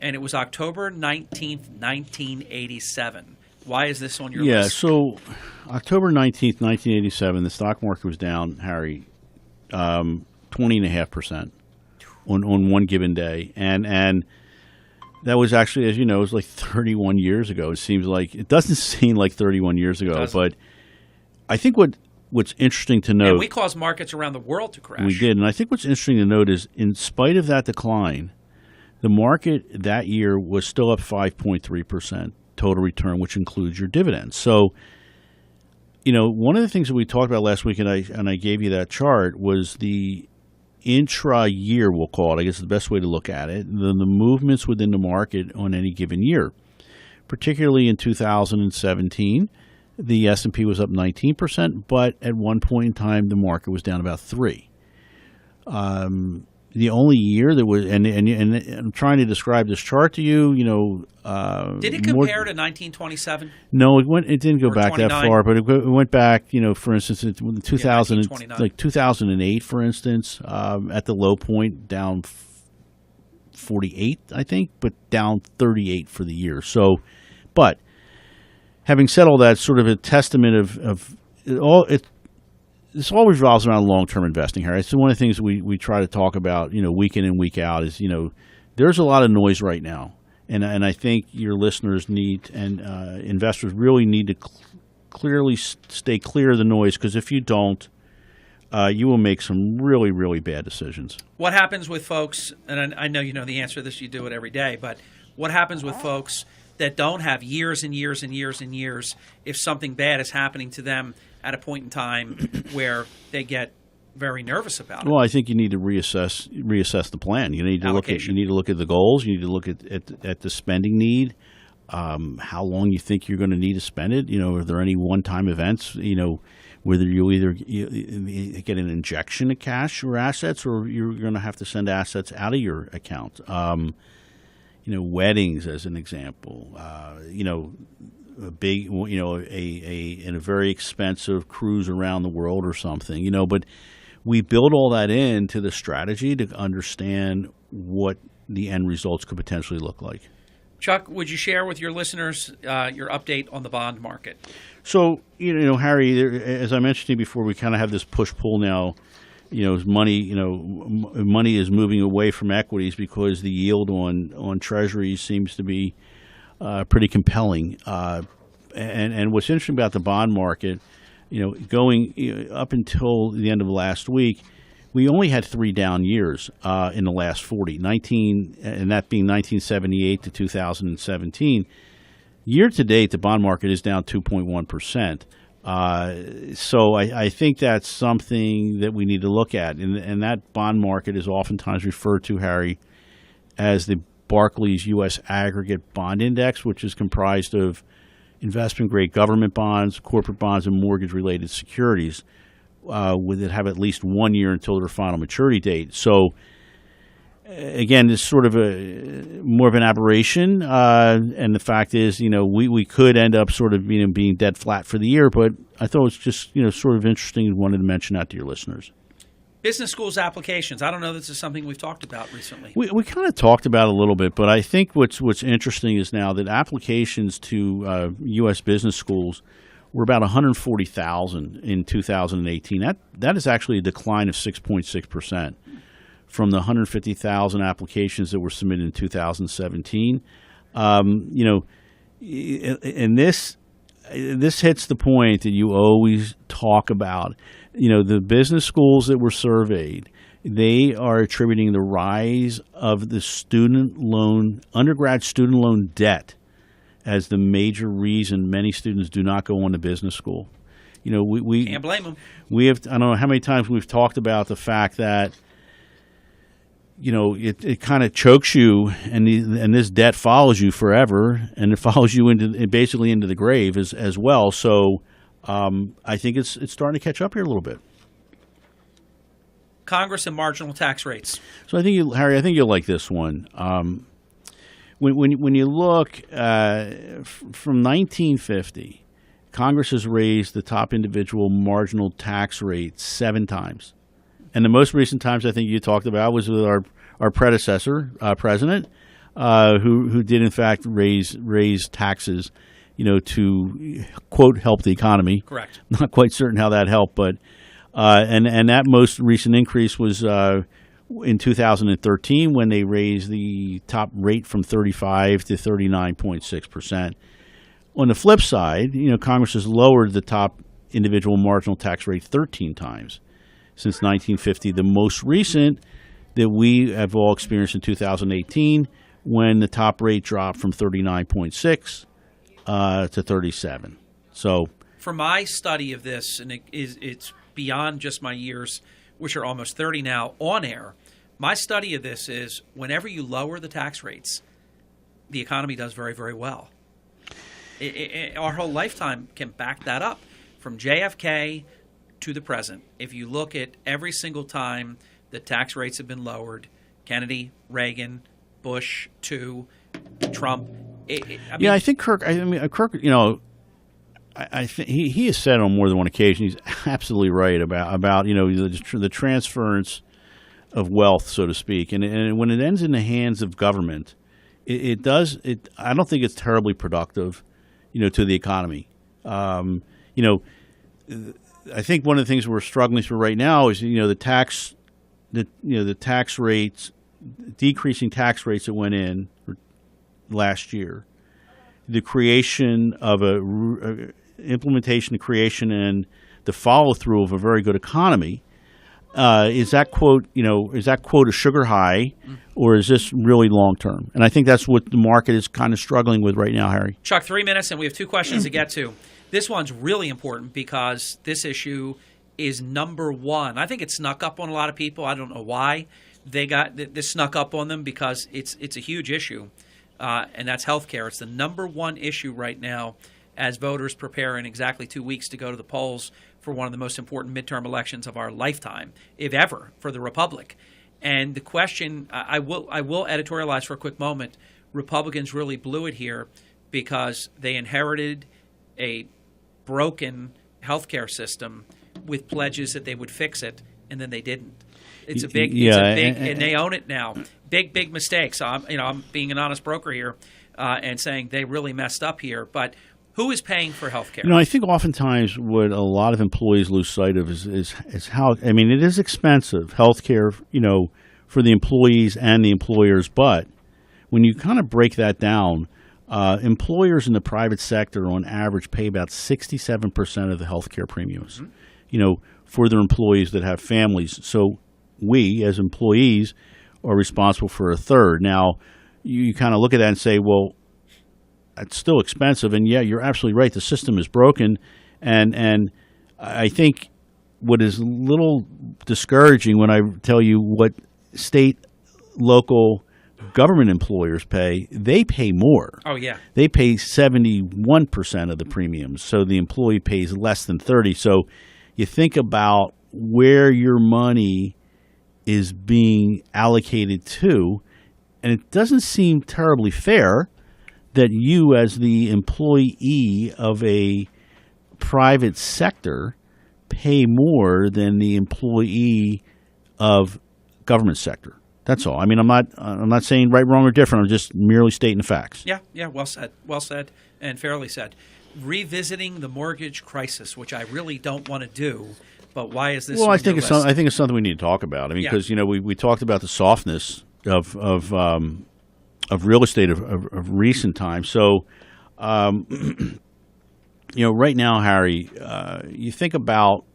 And it was October 19th, 1987. Why is this on your list? Yeah, so October 19th, 1987, the stock market was down, Harry, 20.5% on one given day. And that was actually, as you know, it was like 31 years ago. It doesn't seem like 31 years ago, but I think what's interesting to note. And we caused markets around the world to crash. We did. And I think what's interesting to note is, in spite of that decline, the market that year was still up 5.3% total return, which includes your dividends. So, one of the things that we talked about last week, and I gave you that chart, was the intra-year, we'll call it. I guess the best way to look at it, the movements within the market on any given year. Particularly in 2017, the S&P was up 19%, but at one point in time, the market was down about 3%. The only year that was, and I'm trying to describe this chart to you, did it compare to 1927? No, it didn't go back 29? that far, but it went back, for instance, in 2008, for instance, at the low point, down 48, I think, but down 38 for the year. So, but having said all that, sort of a testament of it all, this always revolves around long-term investing, Harry. It's one of the things we try to talk about, week in and week out is, there's a lot of noise right now. And I think your listeners need, and investors really need to clearly stay clear of the noise, because if you don't, you will make some really, really bad decisions. What happens with folks, and I know you know the answer to this, you do it every day, but what happens with folks that don't have years and years and years and years if something bad is happening to them at a point in time where they get very nervous about it? Well, I think you need to reassess the plan. You need to look at the goals. You need to look at the spending need. How long you think you're going to need to spend it? Are there any one-time events? Whether you either get an injection of cash or assets, or you're going to have to send assets out of your account. Weddings, as an example. A big, in a very expensive cruise around the world or something, but we build all that into the strategy to understand what the end results could potentially look like. Chuck, would you share with your listeners your update on the bond market? So, Harry, as I mentioned to you before, we kind of have this push-pull now. Money is moving away from equities because the yield on treasuries seems to be pretty compelling. And what's interesting about the bond market, going up until the end of last week, we only had 3 down years in the last 40, and that being 1978 to 2017. Year to date, the bond market is down 2.1%. So I think that's something that we need to look at. And that bond market is oftentimes referred to, Harry, as the Barclays U.S. Aggregate Bond Index, which is comprised of investment-grade government bonds, corporate bonds, and mortgage-related securities that have at least 1 year until their final maturity date. So, again, it's sort of more of an aberration, and the fact is, we could end up sort of being dead flat for the year. But I thought it was just sort of interesting and wanted to mention that to your listeners. Business schools applications. I don't know if this is something we've talked about recently. We kind of talked about it a little bit, but I think what's interesting is now that applications to U.S. business schools were about 140,000 in 2018. That is actually a decline of 6.6%. From the 150,000 applications that were submitted in 2017. And this hits the point that you always talk about. The business schools that were surveyed, they are attributing the rise of the undergrad student loan debt as the major reason many students do not go on to business school. We can't blame them. I don't know how many times we've talked about the fact that it kind of chokes you, and this debt follows you forever, and it follows you basically into the grave as well. So I think it's starting to catch up here a little bit. Congress and marginal tax rates. So I think, Harry, you'll like this one. When you look from 1950, Congress has raised the top individual marginal tax rate 7 times. And the most recent times I think you talked about was with our predecessor, president, who did in fact raise taxes, to quote help the economy. Correct. Not quite certain how that helped, but and that most recent increase was in 2013 when they raised the top rate from 35 to 39.6%. On the flip side, Congress has lowered the top individual marginal tax rate 13 times since 1950. The most recent that we have all experienced in 2018, when the top rate dropped from 39.6 to 37. So, for my study of this, and it's beyond just my years, which are almost 30 now, on air, my study of this is whenever you lower the tax rates, the economy does very, very well. Our whole lifetime can back that up, from JFK to the present. If you look at every single time the tax rates have been lowered, Kennedy, Reagan, Bush, Trump. I think Kirk. Kirk. I think he has said on more than one occasion. He's absolutely right about the transference of wealth, so to speak, and when it ends in the hands of government, it does. I don't think it's terribly productive, to the economy. I think one of the things we're struggling through right now is the tax rates, decreasing tax rates that went in last year, the creation of implementation, creation, and the follow through of a very good economy. Is that quote a sugar high, or is this really long term? And I think that's what the market is kind of struggling with right now, Harry. Chuck, 3 minutes, and we have 2 questions to get to. This one's really important because this issue is number one. I think it snuck up on a lot of people. I don't know why they got this snuck up on them, because it's a huge issue, and that's health care. It's the number one issue right now as voters prepare in exactly 2 weeks to go to the polls for one of the most important midterm elections of our lifetime, if ever, for the Republic. And the question, I will editorialize for a quick moment. Republicans really blew it here because they inherited a broken healthcare system with pledges that they would fix it, and then they didn't. It's a big, and they own it now. Big mistakes. I'm being an honest broker here, and saying they really messed up here. But who is paying for healthcare? I think oftentimes what a lot of employees lose sight of is how. It is expensive healthcare, for the employees and the employers. But when you kind of break that down, employers in the private sector, on average, pay about 67% of the healthcare premiums. Mm-hmm. For their employees that have families. So we, as employees, are responsible for a third. Now, you kind of look at that and say, well, it's still expensive. And yeah, you're absolutely right. The system is broken. And I think what is a little discouraging when I tell you what state, local government employers pay, they pay more. Oh, yeah. They pay 71% of the premiums. So the employee pays less than 30%. So you think about where your money is being allocated to, and it doesn't seem terribly fair that you, as the employee of a private sector, pay more than the employee of government sector. That's all. I'm not saying right, wrong, or different. I'm just merely stating the facts. Yeah. Well said, and fairly said. Revisiting the mortgage crisis, which I really don't want to do, but why is this? Well, I think it's something we need to talk about. Because we talked about the softness of real estate of recent times. So, right now, Harry, you think about.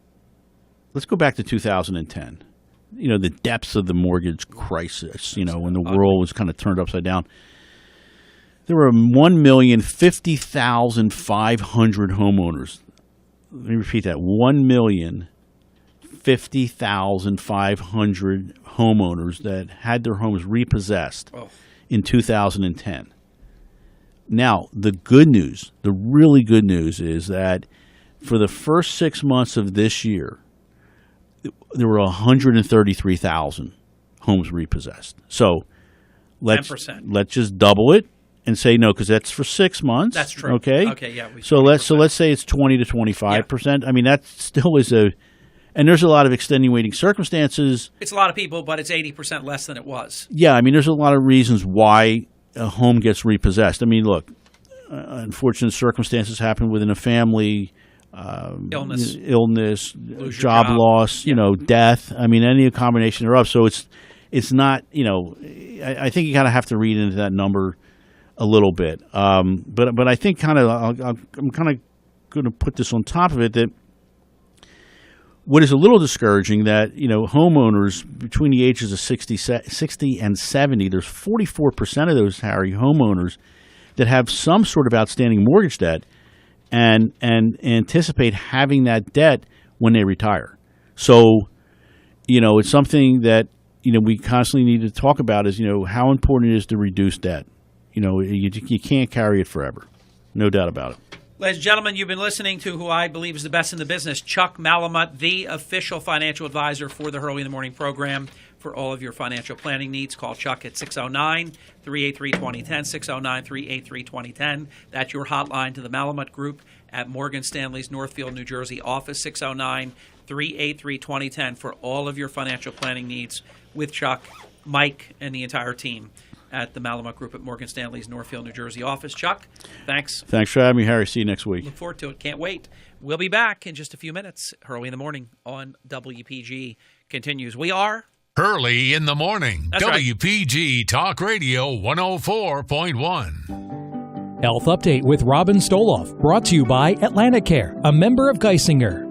Let's go back to 2010. The depths of the mortgage crisis. When the world was kind of turned upside down. There were 1,050,500 homeowners. Let me repeat that: 1,050,500 homeowners that had their homes repossessed in 2010. Now, the really good news is that for the first 6 months of this year, there were 133,000 homes repossessed. So let's 10%. Let's just double it and say no, because that's for 6 months. That's true. Okay. Okay. Yeah. So let's say it's 20 to 25%. I mean, that still is and there's a lot of extenuating circumstances. It's a lot of people, but it's 80% less than it was. Yeah, I mean, there's a lot of reasons why a home gets repossessed. I mean, look, unfortunate circumstances happen within a family. Illness, job loss, death. I mean, any combination thereof. So it's not, I think you kind of have to read into that number a little bit. But I think I'm kind of going to put this on top of it that what is a little discouraging that, homeowners between the ages of 60 and 70, there's 44% of those, Harry, homeowners that have some sort of outstanding mortgage debt and anticipate having that debt when they retire. So, it's something that, we constantly need to talk about is, how important it is to reduce debt. You can't carry it forever. No doubt about it. Ladies and gentlemen, you've been listening to who I believe is the best in the business, Chuck Malamut, the official financial advisor for the Hurley in the Morning program. For all of your financial planning needs, call Chuck at 609-383-2010, 609-383-2010. That's your hotline to the Malamut Group at Morgan Stanley's Northfield, New Jersey office, 609-383-2010 for all of your financial planning needs with Chuck, Mike, and the entire team at the Malamut Group at Morgan Stanley's Northfield, New Jersey office. Chuck, thanks. Thanks for having me, Harry. See you next week. Look forward to it. Can't wait. We'll be back in just a few minutes. Hurley in the Morning on WPG continues. We are Hurley in the Morning. That's right. WPG Talk Radio 104.1. Health Update with Robin Stoloff, brought to you by Atlanticare, a member of Geisinger.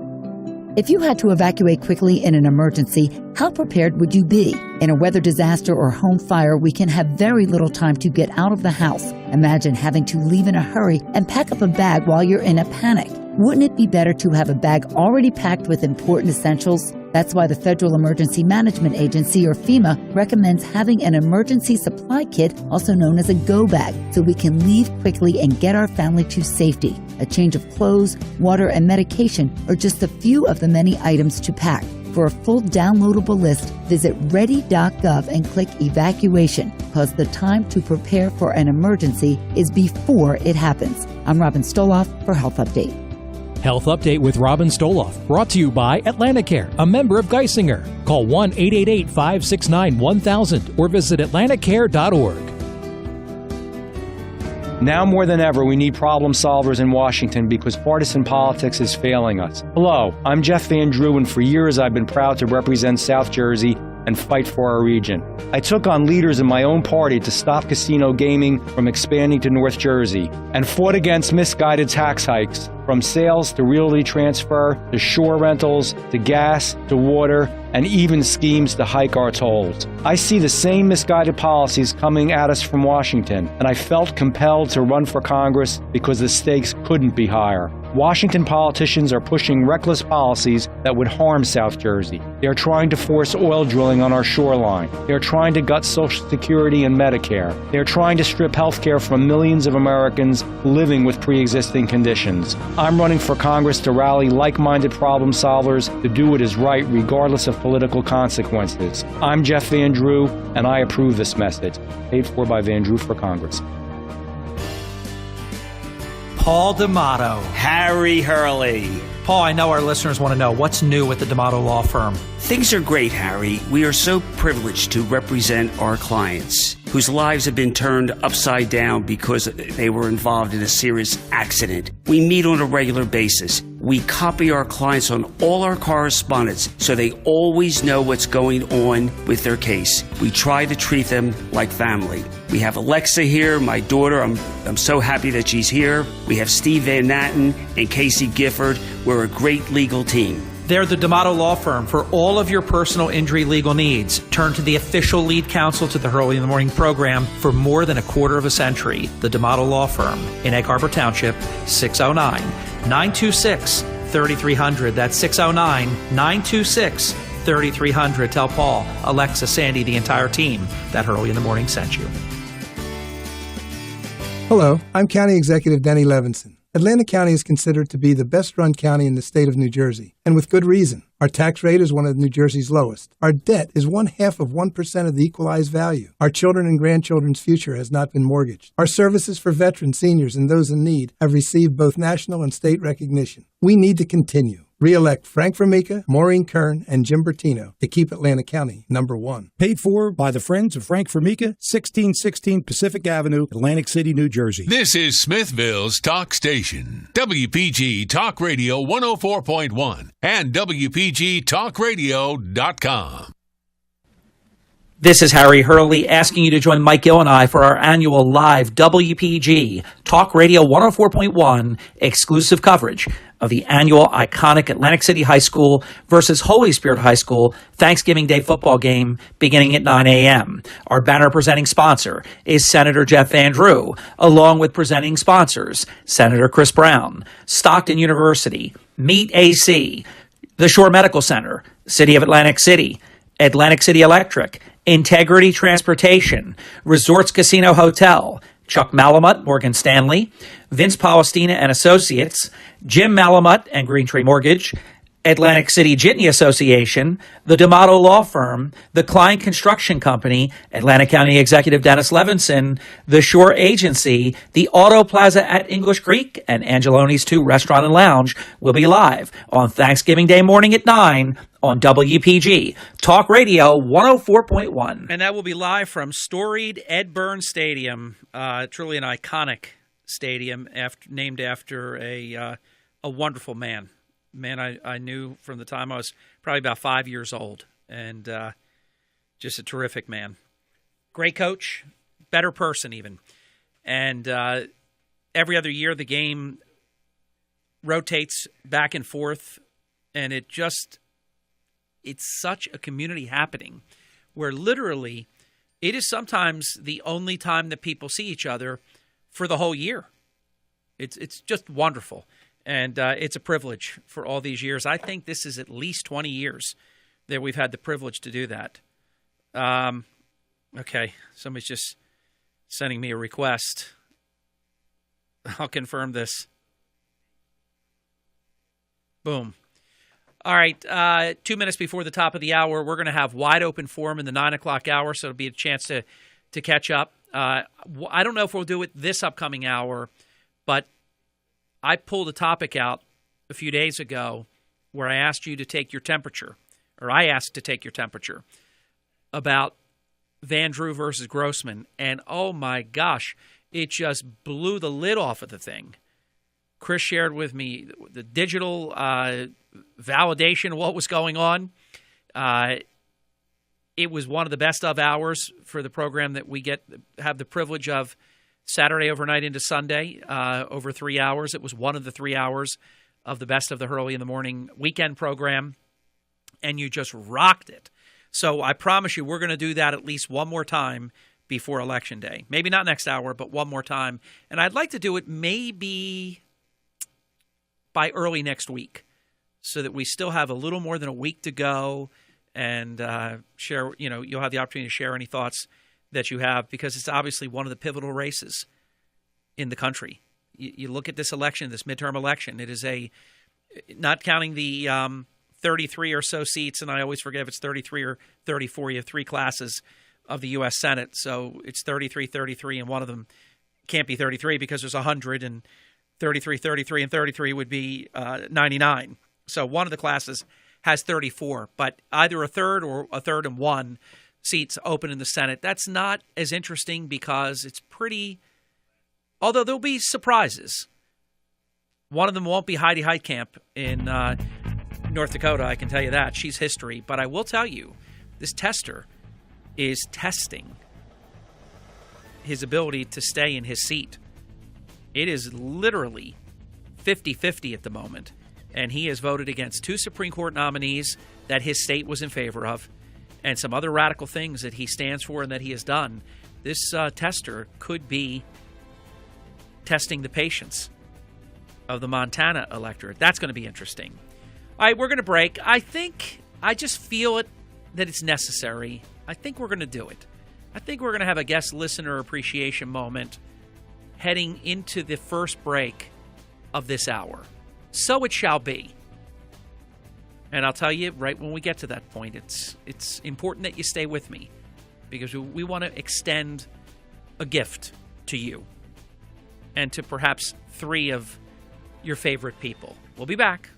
If you had to evacuate quickly in an emergency, how prepared would you be? In a weather disaster or home fire, we can have very little time to get out of the house. Imagine having to leave in a hurry and pack up a bag while you're in a panic. Wouldn't it be better to have a bag already packed with important essentials? That's why the Federal Emergency Management Agency, or FEMA, recommends having an emergency supply kit, also known as a go bag, so we can leave quickly and get our family to safety. A change of clothes, water, and medication are just a few of the many items to pack. For a full downloadable list, visit ready.gov and click evacuation, because the time to prepare for an emergency is before it happens. I'm Robin Stoloff for Health Update. Health Update with Robin Stoloff, brought to you by Atlanticare, a member of Geisinger. Call 1-888-569-1000 or visit atlanticare.org. Now more than ever, we need problem solvers in Washington because partisan politics is failing us. Hello, I'm Jeff Van Drew, and for years I've been proud to represent South Jersey and fight for our region. I took on leaders in my own party to stop casino gaming from expanding to North Jersey and fought against misguided tax hikes, from sales to realty transfer to shore rentals to gas to water and even schemes to hike our tolls. I see the same misguided policies coming at us from Washington, and I felt compelled to run for Congress because the stakes couldn't be higher. Washington politicians are pushing reckless policies that would harm South Jersey. They're trying to force oil drilling on our shoreline. They're trying to gut Social Security and Medicare. They're trying to strip health care from millions of Americans living with pre-existing conditions. I'm running for Congress to rally like-minded problem solvers to do what is right regardless of political consequences. I'm Jeff Van Drew, and I approve this message. Paid for by Van Drew for Congress. Paul D'Amato. Harry Hurley. Paul, I know our listeners want to know what's new with the D'Amato Law Firm. Things are great, Harry. We are so privileged to represent our clients whose lives have been turned upside down because they were involved in a serious accident. We meet on a regular basis. We copy our clients on all our correspondence so they always know what's going on with their case. We try to treat them like family. We have Alexa here, my daughter. I'm so happy that she's here. We have Steve Van Natten and Casey Gifford. We're a great legal team. They're the D'Amato Law Firm for all of your personal injury legal needs. Turn to the official lead counsel to the Hurley in the Morning program for more than a quarter of a century. The D'Amato Law Firm in Egg Harbor Township, 609-926-3300. That's 609-926-3300. Tell Paul, Alexa, Sandy, the entire team that Hurley in the Morning sent you. Hello, I'm County Executive Denny Levinson. Atlantic County is considered to be the best-run county in the state of New Jersey, and with good reason. Our tax rate is one of New Jersey's lowest. Our debt is 0.5% of the equalized value. Our children and grandchildren's future has not been mortgaged. Our services for veterans, seniors, and those in need have received both national and state recognition. We need to continue. Re-elect Frank Formica, Maureen Kern, and Jim Bertino to keep Atlantic County #1. Paid for by the Friends of Frank Formica, 1616 Pacific Avenue, Atlantic City, New Jersey. This is Smithville's talk station, WPG Talk Radio 104.1 and WPGTalkRadio.com. This is Harry Hurley asking you to join Mike Gill and I for our annual live WPG Talk Radio 104.1 exclusive coverage of the annual iconic Atlantic City High School versus Holy Spirit High School Thanksgiving Day football game beginning at 9 a.m. Our banner presenting sponsor is Senator Jeff Van Drew, along with presenting sponsors Senator Chris Brown, Stockton University, Meet AC, the Shore Medical Center, City of Atlantic City Electric, Integrity Transportation, Resorts Casino Hotel, Chuck Malamut, Morgan Stanley, Vince Palestina and Associates, Jim Malamut and Green Tree Mortgage, Atlantic City Jitney Association, the D'Amato Law Firm, the Klein Construction Company, Atlantic County Executive Dennis Levinson, the Shore Agency, the Auto Plaza at English Creek, and Angeloni's 2 Restaurant and Lounge will be live on Thanksgiving Day morning at 9 on WPG Talk Radio 104.1. And that will be live from storied Ed Burns Stadium, truly an iconic stadium named after a wonderful man. Man I knew from the time I was probably about 5 years old, and just a terrific man. Great coach, better person even. And every other year the game rotates back and forth, and it's such a community happening where literally it is sometimes the only time that people see each other for the whole year. It's just wonderful. And it's a privilege for all these years. I think this is at least 20 years that we've had the privilege to do that. Okay, somebody's just sending me a request. I'll confirm this. Boom. All right, 2 minutes before the top of the hour, we're going to have wide open forum in the 9 o'clock hour, so it'll be a chance to catch up. I don't know if we'll do it this upcoming hour, but I pulled a topic out a few days ago where I asked you to take your temperature, or I asked to take your temperature, about Van Drew versus Grossman. And oh my gosh, it just blew the lid off of the thing. Chris shared with me the digital validation of what was going on. It was one of the best of hours for the program that we have the privilege of Saturday overnight into Sunday, over 3 hours. It was one of the 3 hours of the Best of the Hurley in the Morning weekend program, and you just rocked it. So I promise you we're going to do that at least one more time before Election Day. Maybe not next hour, but one more time. And I'd like to do it maybe by early next week so that we still have a little more than a week to go and share, you'll have the opportunity to share any thoughts that you have, because it's obviously one of the pivotal races in the country. You look at this election, this midterm election, it is not counting the 33 or so seats, and I always forget if it's 33 or 34. You have 3 classes of the U.S. Senate, so it's 33, and one of them can't be 33 because there's 100, and 33, and 33 would be 99. So one of the classes has 34, but either a third or a third and one seats open in the Senate. That's not as interesting because it's pretty, although there'll be surprises. One of them won't be Heidi Heitkamp in North Dakota, I can tell you that. She's history. But I will tell you, this tester is testing his ability to stay in his seat. It is literally 50-50 at the moment. And he has voted against 2 Supreme Court nominees that his state was in favor of, and some other radical things that he stands for and that he has done. This tester could be testing the patience of the Montana electorate. That's going to be interesting. All right, we're going to break. I just feel that it's necessary. I think we're going to do it. I think we're going to have a guest listener appreciation moment heading into the first break of this hour. So it shall be. And I'll tell you right when we get to that point, it's important that you stay with me because we want to extend a gift to you and to perhaps 3 of your favorite people. We'll be back.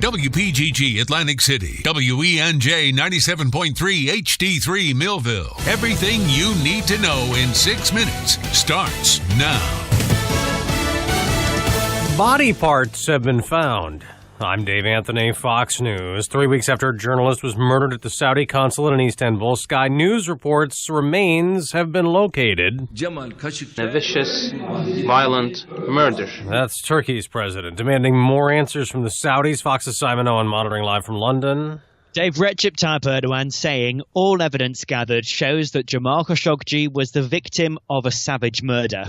WPGG Atlantic City, WENJ 97.3 HD3 Millville. Everything you need to know in 6 minutes starts now. Body parts have been found. I'm Dave Anthony, Fox News. 3 weeks after a journalist was murdered at the Saudi consulate in Istanbul, Sky News reports remains have been located. A vicious, violent murder. That's Turkey's president, demanding more answers from the Saudis. Fox's Simon Owen monitoring live from London. Dave, Recep Tayyip Erdogan saying all evidence gathered shows that Jamal Khashoggi was the victim of a savage murder.